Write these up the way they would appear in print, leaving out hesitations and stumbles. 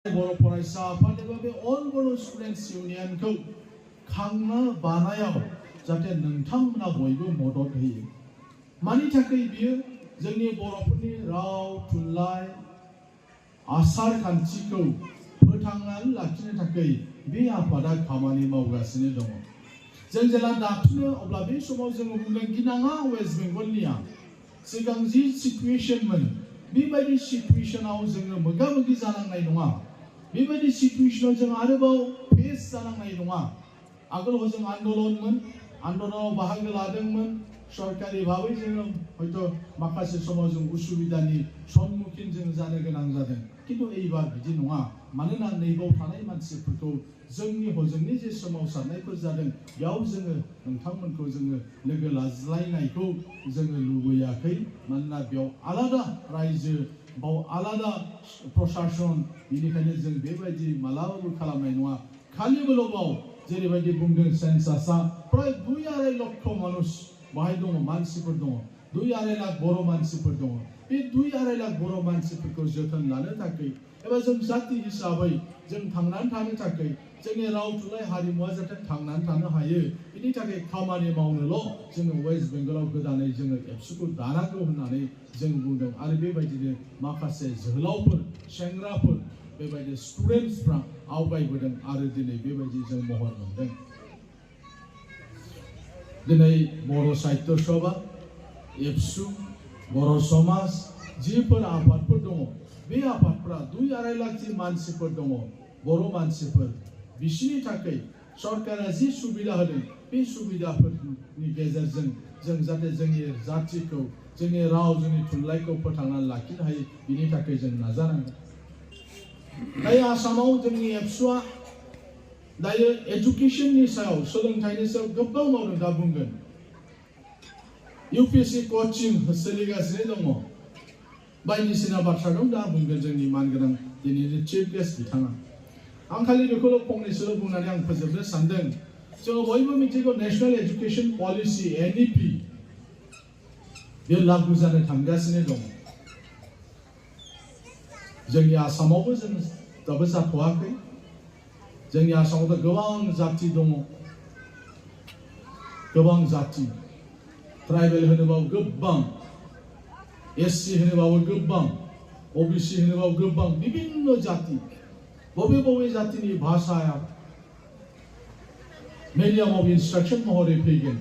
बर' फरायसा आफाद एबा बे अल बर' स्टुडेन्टस इउनियनखौ खांनो बानायाव जाहाथे नोंथांमोना बयबो मदद होयो। मानि थाखाय बियो जोंनि बर'फोरनि राव थुनलाइ आसार खान्थिखौ फोथांनानै लाखिनो थाखाय बे आफादा खामानि मावगासिनो दङ। जों जेला दाफिनो अब्ला बे समाव जों बुंदों गिनाङा वेस्ट बेंगलनिया सिगां जि सिचुएशनमोन बेबायदि सिचुएशनाव जोङो मोगा मोगि जानांनाय नङा। बेबायदि सिचुएशनाव जों आरोबाव फेस जानांनाय नङा। आगोलाव जों आन्दोलनाव बाहागो लादोंमोन। सरकारि भाबै जोङो हयतो माखासे समाव जों उसुबिदानि सम्मुखीन जों जानो गोनां जादों। किन्तु एबार बिदि नङा। मानोना नैबाव थानाय मानसिफोरखौ जोंनि हजोंनि जे सोमावसारनायफोर जादों बेयाव जोङो नोंथांमोनखौ जोङो लोगो लाज्लायनायखौ जोङो लुबैयाखै। मानोना बेयाव आलादा रायजो बाव आलादा प्रशासन बेनिखायनो जों बेबायदि मालाबाबो खालामनाय नङा। खालिबोल'बाव जेरैबायदि बुंदों सेन्सासआ प्राय 2-2.5 लाख मानुस बाहाय दङ, मानसिफोर दङ। 2-2.5 लाख बर' मानसिफोर दङ। बे 2-2.5 लाख बर' मानसिफोरखौ जोथोन लानो थाखाय एबा जों जाति हिसाबै जों थांनानै थानो थाखाय जोंनि राव थुनलाइ हारिमुआ जाहाथे थांनानै थानो हायो बेनि थाखाय खामानि मावनोल' जोङो वेस्ट बेंगलाव गोदानै जोङो एबसुखौ दानांगौ होननानै जों बुंदों। आरो बेबायदिनो माखासे जोहोलावफोर सेंग्राफोर बेबायदि स्टुडेन्टसफ्रा आवगायबोदों आरो दिनै बेबायदि जों महर मोनदों। दिनै बर' साहित्य सभा एबसु बर' समाज जिफोर आफादफोर दङ बे आफादफ्रा 2-2.5 लाख जि मानसिफोर दङ बर' मानसिफोर बिसिनि थाखाय सरकारा जि सुबिदा होदों बे सुबिदाफोरनि गेजेरजों जों जाहाथे जोंनि जातिखौ जोंनि राव जोंनि थुनलाइखौ फोथांनानै लाखिनो हायो बिनि थाखाय जों नाजानांगोन। दायो आसामाव जोंनि एबसुआ दायो एजुकेशननि सायाव सोलोंथाइनि सायाव गोबां मावदों। दा बुंगोन UPSC कचिं सोलिगासिनो दङ। बायदिसिना बाथ्रा दं। दा बुंगोन जोंनि मानगोनां दिनैनि चिफ गेस्ट बिथाङा। आं खालि बेखौल' फंनैसोल' बुंनानै आं फोजोबनो सानदों। जों बयबो मिथिगौ नेशनेल एजुकेशन पलिसि NEP बेयो लागु जानो थांगासिनो दं। जोंनि आसामावबो जों दाबो जाथ'वाखै। जोंनि आसामावथ' गोबां जाति दङ, गोबां जाति। ट्राइबेल होनोबाबो गोबां, SC होनोबाबो गोबां, OBC होनोबाबो गोबां, बिभिन्न जाति। बबे जातिनि भाषाया मिडियाम अफ इंस्ट्रक्शन महरै फैगोन,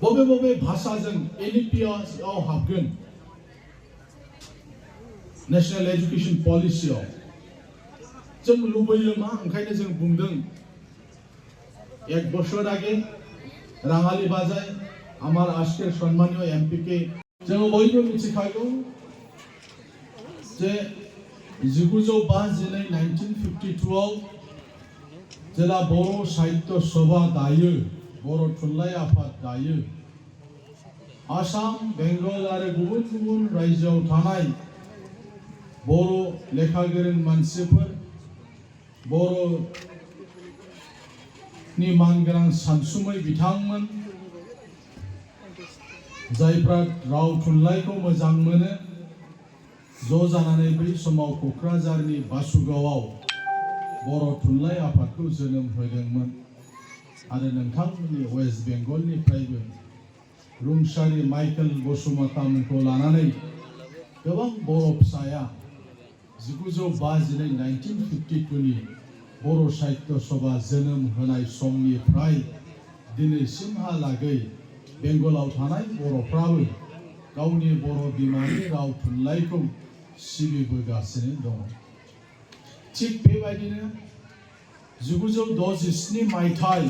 बबे भाषाजों NEP आव हाबगोन नेशनेल एजुकेशन पलिसियाव जों लुबैयो मा ओंखायनो जों बुंदों 1 বছর আগে রাঙালি বাজায় আমার আজকের সম্মানীয় MPকে जों बयबो मिथिखागौ जे 1952 आव जेला बर' साहित्य सभा दायो बर' थुनलाइ आफाद दायो आसाम बेंगल आरो गुबुन रायजोआव थानाय बर' लेखा गोरों मानसिफोर बर'नि मानगोनां सानसुमै बिथांमोन जायफ्रा राव थुनलाइखौ मोजां मोनो ज' जानानै बै समाव क'क्राझारनि बासुगावआव बर' थुनलाइ आफादखौ जोनोम होदोंमोन। आरो नोंथांमोननि वेस्ट बेंगलनिफ्रायबो रुंसारि माइकेल बसुमतारीखौ लानानै गोबां बर' फिसाया 1952 नि बर' साहित्य सभा जोनोम होनाय समनिफ्राय दिनैसिमहालागै बेंगलाव थानाय बर'फ्राबो गावनि बर' बिमानि राव थुनलाइखौ सिबिबोगासिनो दङ। थिग बेबायदिनो 1967 मायथाइ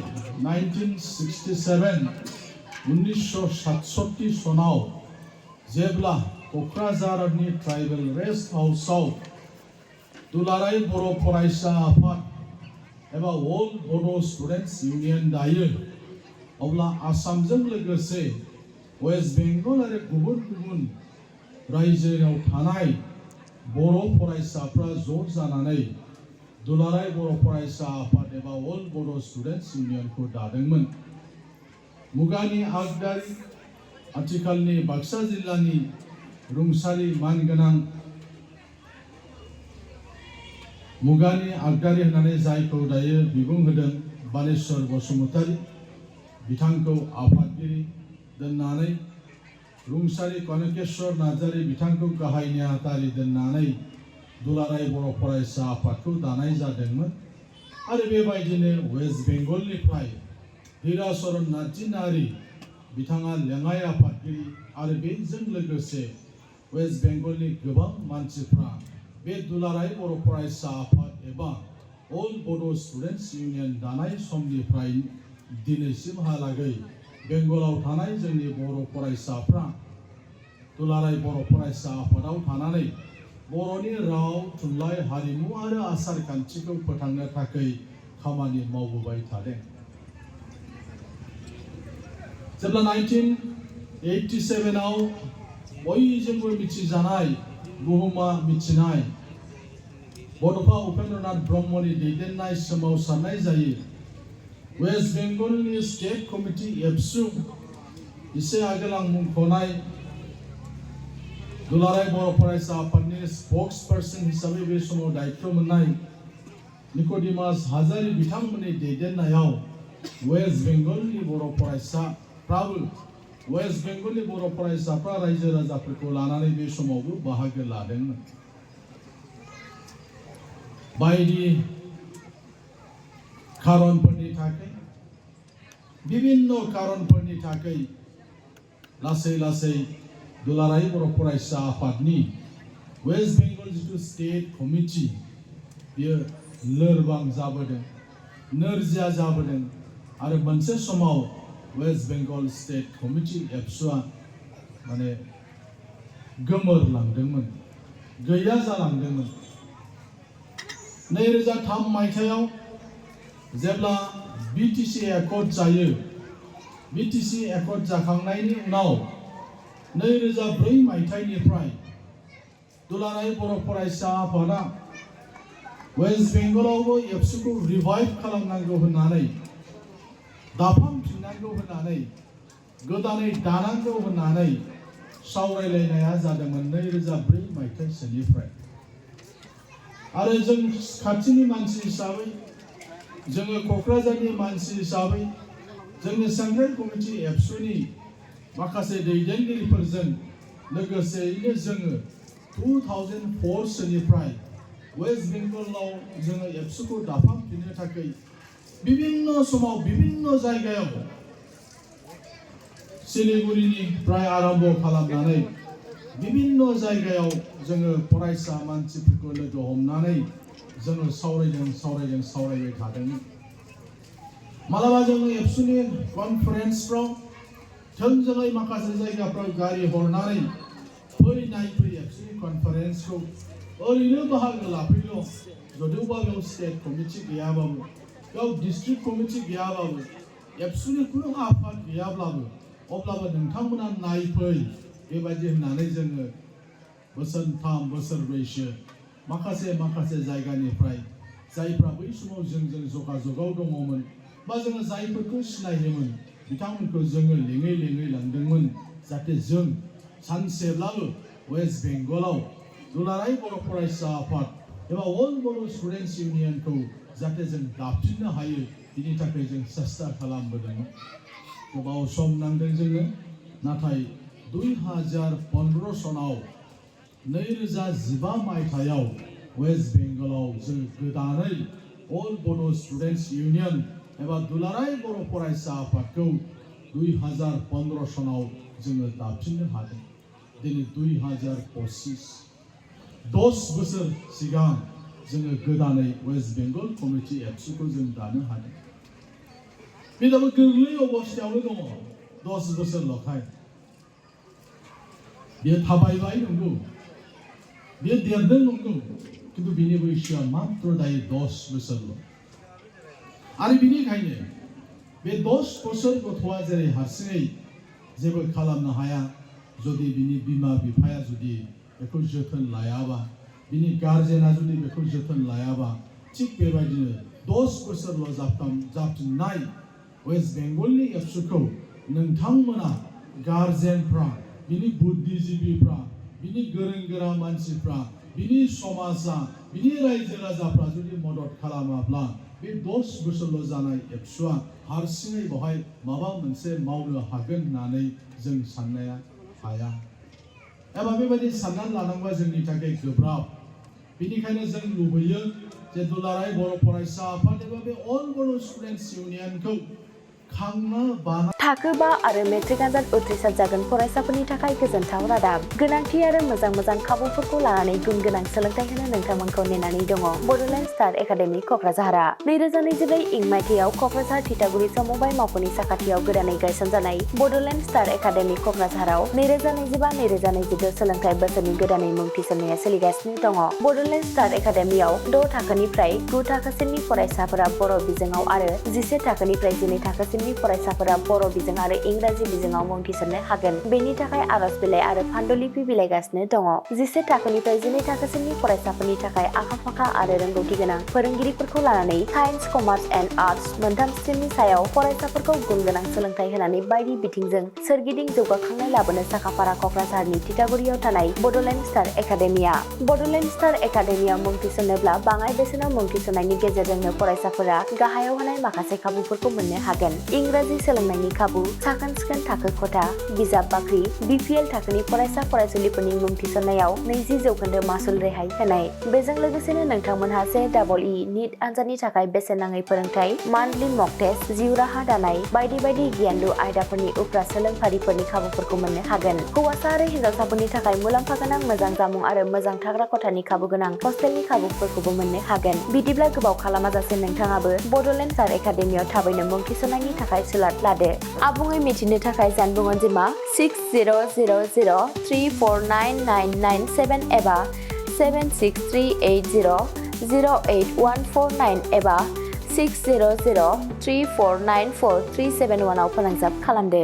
1967 सनाव जेब्ला क'क्राझारनि ट्राइबेल रेस्ट हाउसआव दुलाराय बर' फरायसा आफाद एबा अल बर' स्टुडेन्टस इउनियन दायो अब्ला आसामजों लोगोसे वेस्ट बेंगल आरो गुबुन रायजोआव थानाय बर' फरायसाफ्रा ज' जानानै दुलाराय बर' फरायसा आफाद एबा अल बर' स्टुडेन्टस इउनियनखौ दादोंमोन। मुगानि आगदारि आथिखालनि बाक्सा जिल्लानि रुंसारि मानगोनां मुगानि आगदारि होननानै जायखौ दायो बिबुं होदों बालेश्वर बसुमतारी बिथांखौ आफादगिरि दोननानै रुंसारि कनकेश्वर नार्जारी बिथांखौ गाहाय नेहाथारि दोननानै दुलाराय बर' फरायसा आफादखौ दानाय जादोंमोन आरो बेबायदिनो वेस्ट बेंगलनिफ्राय हिराचरन नार्जी बिथाङा लेङाइ आफादगिरि आरो बेजों लोगोसे वेस्ट बेंगलनि गोबां मानसिफ्रा बे दुलाराय बर' फरायसा आफाद एबा अल बड' स्टुडेन्ट्स इउनियन दानाय समनिफ्राय दिनैसिमहालागै बेंगलाव थानाय जोंनि बर' फरायसाफ्रा दुलाराय बर' फरायसा आफादाव थानानै बर'नि राव थुनलाइ हारिमु आरो आसार खान्थिखौ फोथांनो थाखाय खामानि मावबोबाय थादों। जेब्ला 1987 आव बयजोंबो मिथिजानाय बुहुमा मिथिनाय बड'फा उपेन्द्रनाथ ब्रह्मनि दैदेननाय सोमावसारनाय जायो वेस्ट बेंगलनि स्टेट कमिटि एबसु इसे आगोल आं मुंख'नाय दुलाराय बर' फरायसा आफादनि स्पोक्स पार्सन हिसाबै बे समाव दायित्व मोननाय निक'डिमास हाजारी बिथांमोननि दैदेननायाव वेस्ट बेंगलनि बर' फरायसाफ्रा रायजो राजाफोरखौ लानानै बे समावबो बाहागो लादोंमोन। बायदि खारनफोरनि थाखाय विभिन्न खारनफोरनि थाखाय लासै लासै दुलाराय बर' फरायसा आफादनि वेस्ट बेंगल जिथु स्टेट कमिटि बियो लोरबां जाबोदों नोरजिया जाबोदों आरो मोनसे समाव वेस्ट बेंगल स्टेट कमिटि एबसुआ माने गोमोरलांदोंमोन गैया जालांदोंमोन। 2003 मायथाइयाव जेब्ला बिटिसि एकर्ड जायो बिटिसि एकर्ड जाखांनायनि उनाव 2004 मायथाइनिफ्राय दुलाराय बर' फरायसा आफादा वेस्ट बेंगलावबो एबसुखौ रिभाइभ खालामनांगौ होननानै दाफामफिननांगौ होननानै गोदानै दानांगौ होननानै सावरायलायनाया जादोंमोन 2004 मायथाइसोनिफ्राय आरो जों खाथिनि मानसि हिसाबै जोङो क'क्राझारनि मानसि हिसाबै जोंनि सेन्ट्रेल कमिटि एबसुनि माखासे दैदेनगिरिफोरजों लोगोसेयैनो जोङो 2004 सोनिफ्राय वेस्ट बेंगलाव जोङो एबसुखौ दाफामफिननो थाखाय विभिन्न समाव विभिन्न जायगायाव सिलिगुरिनिफ्राय आरम्भ खालामनानै विभिन्न जायगायाव जोङो फरायसा मानसिफोरखौ लोगो हमनानै जोङो सावरायबाय थादोंमोन। मालाबा जोङो एबसुनि कनफारेन्सफ्राव थोंजोङै माखासे जायगाफ्राव गारि हरनानै फै एबसुनि कनफारेन्सखौ ओरैनो बाहागो लाफैल' जदिवबा बेयाव स्टेट कमिटि गैयाबाबो बेयाव डिस्ट्रिक्ट कमिटि गैयाबाबो एबसुनि खुनु आफाद गैयाब्लाबो अब्लाबो नोंथांमोना नायफै बेबायदि होननानै जोङो बोसोरथाम बोसोरब्रैसो माखासे जायगानिफ्राय जायफ्रा बै समाव जोंजों जगाजगाव दङमोन बा जोङो जायफोरखौ सिनायोमोन बिथांमोनखौ जोङो लेङै लांदोंमोन जाहाथे जों सानसेब्लाबो वेस्ट बेंगलाव दुलाराय बर' फरायसा आफाद एबा अल बर' स्टुडेन्ट्स इउनियनखौ जाहाथे जों दाफिननो हायो बिनि थाखाय जों सेस्था खालामबोदोंमोन। गोबाव सम नांदों जोङो नाथाय 2015 सनाव 2015 मायथाइयाव वेस्ट बेंगलाव जों गोदानै अल बड' स्टुडेन्ट्स इउनियन एबा दुलाराय बर' फरायसा आफादखौ 2015 सनाव जोङो दाफिननो हादों। दिनै 2025 10 बोसोर सिगां जोङो गोदानै वेस्ट बेंगल कमिटि एबसुखौ जों दानो हादों। बे दाबो गोरलै अबस्थायावनो दङ 10 बोसोरल'खाय बेयो थाबायबाय नंगौ बेयो देरदों नंगौ किन्तु बिनि बैसोआ मात्र दायो 10 बोसोरल' आरो बिनिखायनो बे 10 बोसोर गथ'आ जेरै हारसिङै जेबो खालामनो हाया जुदि बिनि बिमा बिफाया जुदि बेखौ जोथोन लायाबा बिनि गार्जेना जुदि बेखौ जोथोन लायाबा थिग बेबायदिनो 10 बोसोरल' जाफिननाय वेस्ट बेंगलनि एबसुखौ नोंथांमोना गार्जेनफ्रा बिनि बुद्धिजीबिफ्रा बिनि गोरों गोरा मानसिफ्रा बिनि समाजा बिनि रायजो राजाफ्रा जुदि मदद खालामाब्ला बे 10 बोसोरल' जानाय एबसुआ हारसिङै बेवहाय माबा मोनसे मावनो हागोन होननानै जों साननाया हाया एबा बेबायदि साननानै लानांगौआ जोंनि थाखाय गोब्राब बेनिखायनो जों लुबैयो जे दुलाराय बर' फरायसा आफाद एबा बे अल बर' स्टुडेन्टस इउनियनखौ थाखो 5 आरो मेट्रिक आनजाद उथ्रिसार जागोन फरायसाफोरनि थाखाय गोजोनथाव रादाब गोनांथि आरो मोजां खाबुफोरखौ लानानै गुन गोनां सोलोंथाइ होनो नोंथांमोनखौ नेनानै दङ बड'लेण्ड स्टार एकाडेमि क'क्राझारआ 2024 इं मायथाइयाव क'क्राझार थिथागुरि समबाय मावख'नि साखाथियाव गोदानै गायसनजानाय बड'लेण्ड स्टार एकाडेमि क'क्राझाराव 2025-2026 सोलोंथाइ बोसोरनि गोदानै मुं थिसननाया सोलिगासिनो दङ बड'लेण्ड स्टार एकाडेमियाव 6 थाखोनिफ्राय 9 थाखोसिमनि फरायसाफोरा बर' बिजोङाव आरो 11 थाखोनिफ्राय 12 थाखोसिमनि फरायसाफोरा बर' बिजों आरो इंराजि बिजोङाव मुं थिसननो हागोन बेनि थाखाय आर'ज बिलाइ आरो फान्डुलिपि बिलाइगासिनो दङ 11 थाखोनिफ्राय 12 थाखोसिमनि फरायसाफोरनि थाखाय आखा-फाखा आरो रोंगौथि गोनां फोरोंगिरिफोरखौ लानानै साइन्स कमार्स एन्ड आर्टस मोनथाम स्ट्रिमनि सायाव फरायसाफोरखौ गुन गोनां सोलोंथाइ होनानै बायदि बिथिंजों सोरगिदिं जौगाखांनाय लाबोनो साखाफारा क'क्राझारनि थिथागुरियाव थानाय Bodoland star academia Bodoland star एकाडेमियाव मुं थिसननोब्ला बाङाइ बेसेनाव मुं थिसननायनि गेजेरजोंनो फरायसाफोरा गाहायाव होनाय माखासे खाबुफोरखौ मोननो हागोन इंराजि सोलोंनायनि खाबु साखोन-सिखोन थाखो खथा बिजाब बाख्रि BPL थाखोनि फरायसा फरायसुलिफोरनि मुं थिसननायाव 20% मासुल रेहाय होनाय बेजों लोगोसेनो नोंथांमोनहा JEE नीट आनजादनि थाखाय बेसेन नाङै फोरोंथाय मान्थलि मक टेस्ट जिउ राहा दानाय बायदि गियानलु आयदाफोरनि उफ्रा सोलोंफारिफोरनि खाबुफोरखौ मोननो हागोन हौवासा आरो हिन्जावसाफोरनि थाखाय मुलाम्फा गोनां मोजां जामुं आरो मोजां थाग्रा खथानि खाबु गोनां हस्टेलनि खाबुफोरखौबो मोननो हागोन बिदिब्ला गोबाव खालामाजासे नोंथाङाबो बड'लेण्ड स्टार एकाडेमियाव थाबैनो मुं थिसननायनि थाखाय सुलाद लादो आबुङै मिथिनो थाखाय जानबुं अनजिमा 6000349997 एबा 7638008149 एबा 6003494371 आव फोनांजाब खालामदो।